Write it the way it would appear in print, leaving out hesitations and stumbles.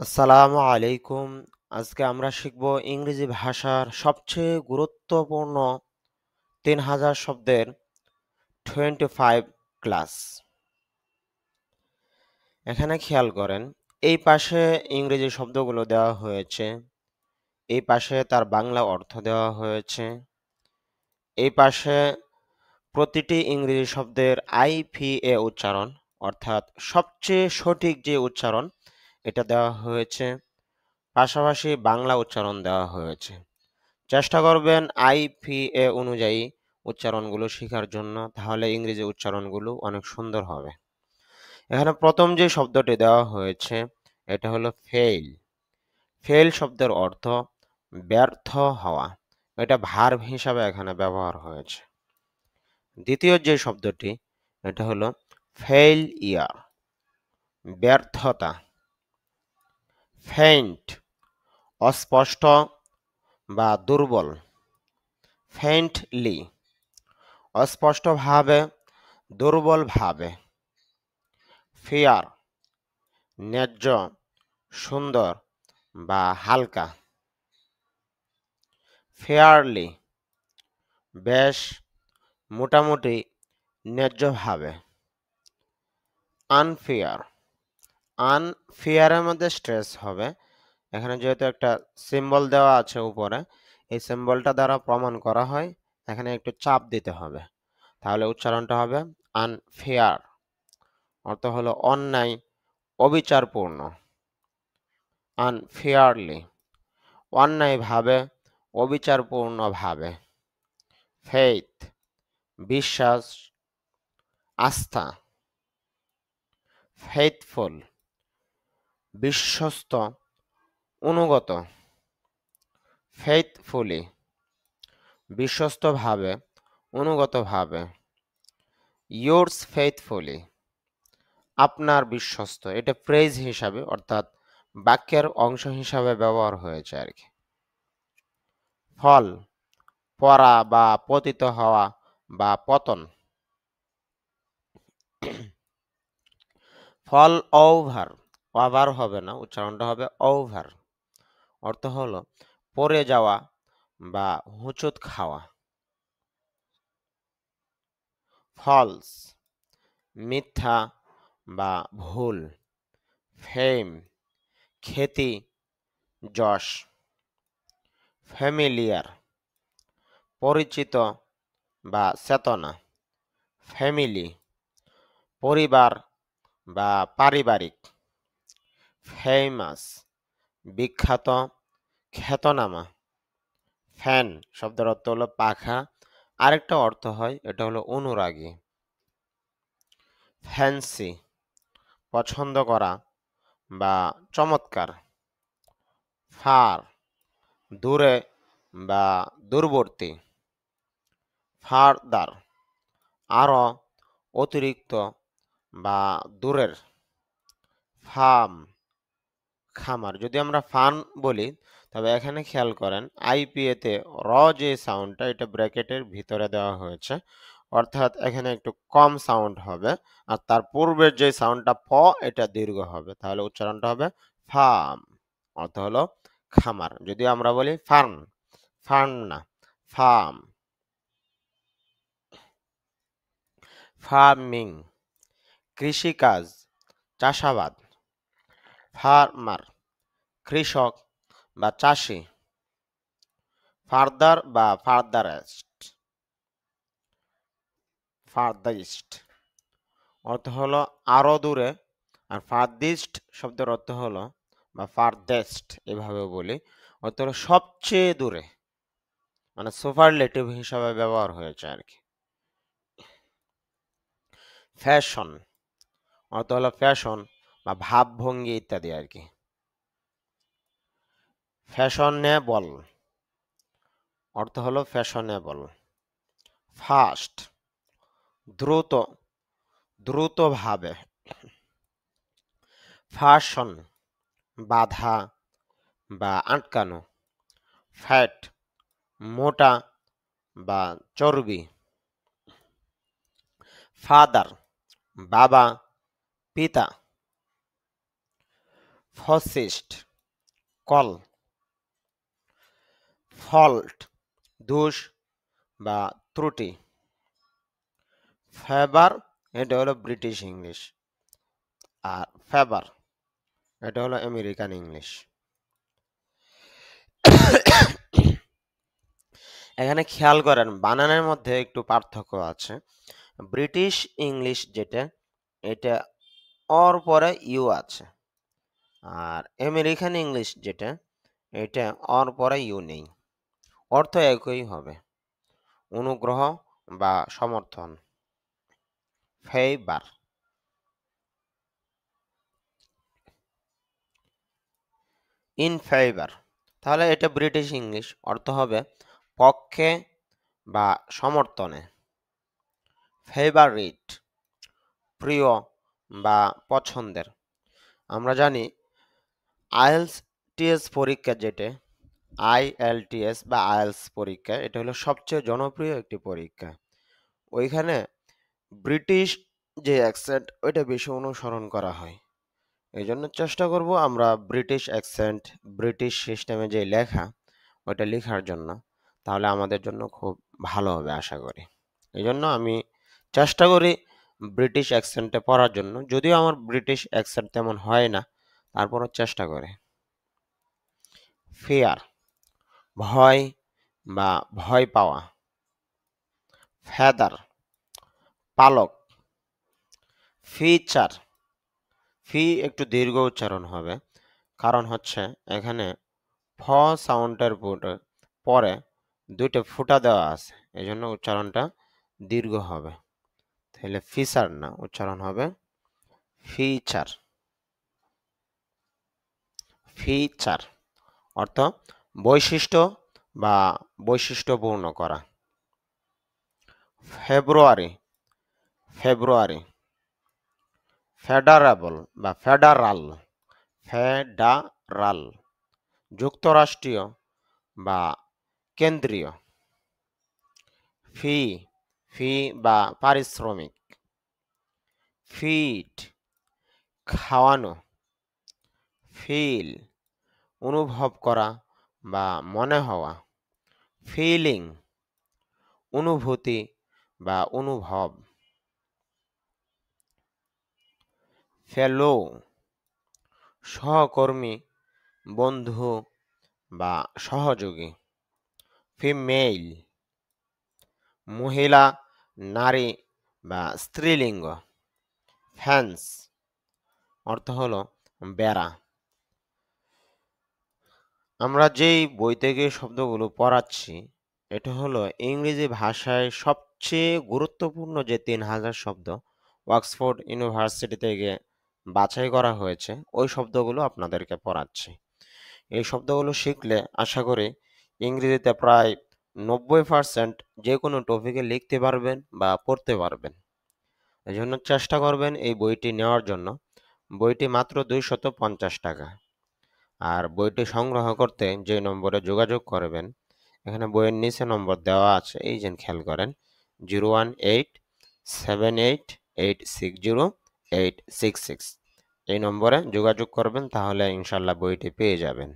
আসসালামু আলাইকুম। আজকে আমরা শিখব ইংরেজি ভাষার সবচেয়ে গুরুত্বপূর্ণ ৩,০০০ শব্দের 25 ক্লাস। এখানে খেয়াল করেন, এই পাশে ইংরেজি শব্দগুলো দেওয়া হয়েছে, এই পাশে তার বাংলা অর্থ দেওয়া হয়েছে, এই পাশে প্রতিটি ইংরেজি শব্দের আইপিএ উচ্চারণ অর্থাৎ সবচেয়ে সঠিক যে উচ্চারণ এটা দেওয়া হয়েছে, পাশাপাশি বাংলা উচ্চারণ দেওয়া হয়েছে। চেষ্টা করবেন আইপিএ অনুযায়ী উচ্চারণগুলো শেখার জন্য, তাহলে ইংরেজি উচ্চারণগুলো অনেক সুন্দর হবে। এখানে প্রথম যে শব্দটি দেওয়া হয়েছে এটা হলো ফেইল। ফেইল শব্দের অর্থ ব্যর্থ হওয়া, এটা ভার্ব হিসাবে এখানে ব্যবহার হয়েছে। দ্বিতীয় যে শব্দটি এটা হলো ফেইল ইয়ার, ব্যর্থতা। ফেইন্ট, অস্পষ্ট বা দুর্বল। ফেইন্টলি, অস্পষ্টভাবে, দুর্বলভাবে। ফেয়ার, ন্যায্য, সুন্দর বা হালকা। ফেয়ারলি, বেশ, মোটামুটি, ন্যায্যভাবে। আনফেয়ার, আনফেয়ারের মধ্যে স্ট্রেস হবে। এখানে যেহেতু একটা সিম্বল দেওয়া আছে উপরে, এই সিম্বলটা দ্বারা প্রমাণ করা হয়, এখানে একটু চাপ দিতে হবে, তাহলে উচ্চারণটা হবে আনফেয়ার। অর্থ হলো অন্যায়, অবিচারপূর্ণ। আনফেয়ারলি, অন্যায়ভাবে, অবিচারপূর্ণভাবে। ফেইথ, বিশ্বাস, আস্থা। ফেইথফুল, বিশ্বস্ত, অনুগত। ফেইথফুলি, বিশ্বস্তভাবে, অনুগতভাবে। ইয়োর্স ফেইথফুলি, আপনার বিশ্বস্ত। এটা ফ্রেজ হিসাবে অর্থাৎ বাক্যের অংশ হিসাবে ব্যবহার হয়েছে আর কি। ফল, পড়া বা পতিত হওয়া বা পতন। ফল ওভার, ওভার হবে না, উচ্চারণটা হবে ওভার। অর্থ হলো পড়ে যাওয়া বা হোঁচট খাওয়া। ফলস, মিথ্যা বা ভুল। ফেম, খ্যাতি, যশ। ফ্যামিলিয়ার, পরিচিত বা চেতনা। ফ্যামিলি, পরিবার বা পারিবারিক। ফেমাস, বিখ্যাত, খ্যাতনামা। ফ্যান শব্দের অর্থ হলো পাখা, আরেকটা অর্থ হয় এটা হলো অনুরাগী। ফ্যান্সি, পছন্দ করা বা চমৎকার। ফার, দূরে বা দূরবর্তী। ফারদার, আরো, অতিরিক্ত বা দূরের। ফার্ম, খামার। যদি আমরা ফান বলি, তবে এখানে খেয়াল করেন আইপিএ তে যে সাউন্ডটা এটা ব্র্যাকেটের ভিতরে দেওয়া হয়েছে, অর্থাৎ এখানে একটু কম সাউন্ড হবে, আর তার পূর্বের যে সাউন্ডটা এটা দীর্ঘ হবে, তাহলে উচ্চারণটা হবে ফার্ম। অর্থ হলো খামার। যদি আমরা বলি ফার্ম, ফার্ম না, ফার্ম। ফার্মিং, কৃষিকাজ, চাষাবাদ। ফার্মার, কৃষক বা চাষি। ফার্দার বা ফার্দারেস্ট, ফার্দাইস্ট অর্থ হলো আরো দূরে, আর ফার্দিস্ট শব্দের অর্থ হলো বা ফার্দেস্ট এভাবে বলি, অর্থ হলো সবচেয়ে দূরে, মানে সুপারলেটিভ হিসাবে ব্যবহার হয়েছে আর কি। ফ্যাশন অর্থ হলো ফ্যাশন বা ভাবভঙ্গি ইত্যাদি আর কি। ফ্যাশনেবল অর্থ হলো ফ্যাশনেবল। ফাস্ট, দ্রুত, দ্রুতভাবে। ফাশন, বাধা বা আটকানো। ফ্যাট, মোটা বা চর্বি। ফাদার, বাবা, পিতা। ফসিস্ট কল, ফল্ট দোষ বা ত্রুটি, ফেভার এটা হলো ব্রিটিশ ইংলিশ, আর ফেভার এটা হলো আমেরিকান ইংলিশ। এখানে খেয়াল করেন বানানের মধ্যে একটু পার্থক্য আছে। ব্রিটিশ ইংলিশ যেটা, এটা অর পরে ইউ আছে, আর আমেরিকান ইংলিশ যেটা, এটা অর পরে ইউ নেই। অর্থ একই হবে, অনুগ্রহ বা সমর্থন, ফেভার। ইন ফেভার, তাহলে এটা ব্রিটিশ ইংলিশ, অর্থ হবে পক্ষে বা সমর্থনে। ফেভারিট প্রিয় বা পছন্দের। আমরা জানি আইএলটিএস পরীক্ষা যেটা, আইএলটিএস বা আইএলস পরীক্ষা, এটা হলো সবচেয়ে জনপ্রিয় একটি পরীক্ষা। ওইখানে ব্রিটিশ যে অ্যাকসেন্ট ওইটা বেশি অনুসরণ করা হয়। এই জন্য চেষ্টা করব আমরা ব্রিটিশ অ্যাকসেন্ট, ব্রিটিশ সিস্টেমে যে লেখা ওইটা লেখার জন্য, তাহলে আমাদের জন্য খুব ভালো হবে আশা করি। এই জন্য আমি চেষ্টা করি ব্রিটিশ অ্যাকসেন্টে পড়ার জন্য, যদিও আমার ব্রিটিশ অ্যাকসেন্ট তেমন হয় না, তারপরও চেষ্টা করে। ফিয়ার ভয় বা ভয় পাওয়া, ফেদার পালক, ফিচার ফি একটু দীর্ঘ উচ্চারণ হবে, কারণ হচ্ছে এখানে ফ সাউন্ডের পরে দুইটা ফুটা দেওয়া আছে, এই জন্য উচ্চারণটা দীর্ঘ হবে। তাহলে ফিচার না, উচ্চারণ হবে ফিচার। ফিচার অর্থ বৈশিষ্ট্য বা বৈশিষ্ট্যপূর্ণ করা। ফেব্রুয়ারি ফেব্রুয়ারি ফেডারেবল বা ফেডারাল, ফেডারাল যুক্তরাষ্ট্রীয় বা কেন্দ্রীয়। ফি ফি বা পারিশ্রমিক। ফিট খাওয়ানো। ফিল অনুভব করা বা মনে হওয়া। ফিলিং অনুভূতি বা অনুভব। ফেলো সহকর্মী, বন্ধু বা সহযোগী। ফিমেইল মহিলা, নারী বা স্ত্রীলিঙ্গ। ফ্যান্স অর্থ হলো বেড়া। আমরা যেই বই থেকে শব্দগুলো পড়াচ্ছি, এটা হলো ইংরেজি ভাষায় সবচেয়ে গুরুত্বপূর্ণ যে 3000 শব্দ অক্সফোর্ড ইউনিভার্সিটি থেকে বাছাই করা হয়েছে, ওই শব্দগুলো আপনাদেরকে পড়াচ্ছি। এই শব্দগুলো শিখলে আশা করি ইংরেজিতে প্রায় 90% যে কোনো টপিকে লিখতে পারবেন বা পড়তে পারবেন। এই জন্য চেষ্টা করবেন এই বইটি নেওয়ার জন্য। বইটি মাত্র 250 টাকা। আর বইটি সংগ্রহ করতে যে নম্বরে যোগাযোগ করবেন, এখানে বইয়ের নিচে নম্বর দেওয়া আছে, এই যে খেয়াল করেন 01878860866, এই নম্বরে যোগাযোগ করবেন, তাহলে ইনশাল্লাহ বইটি পেয়ে যাবেন।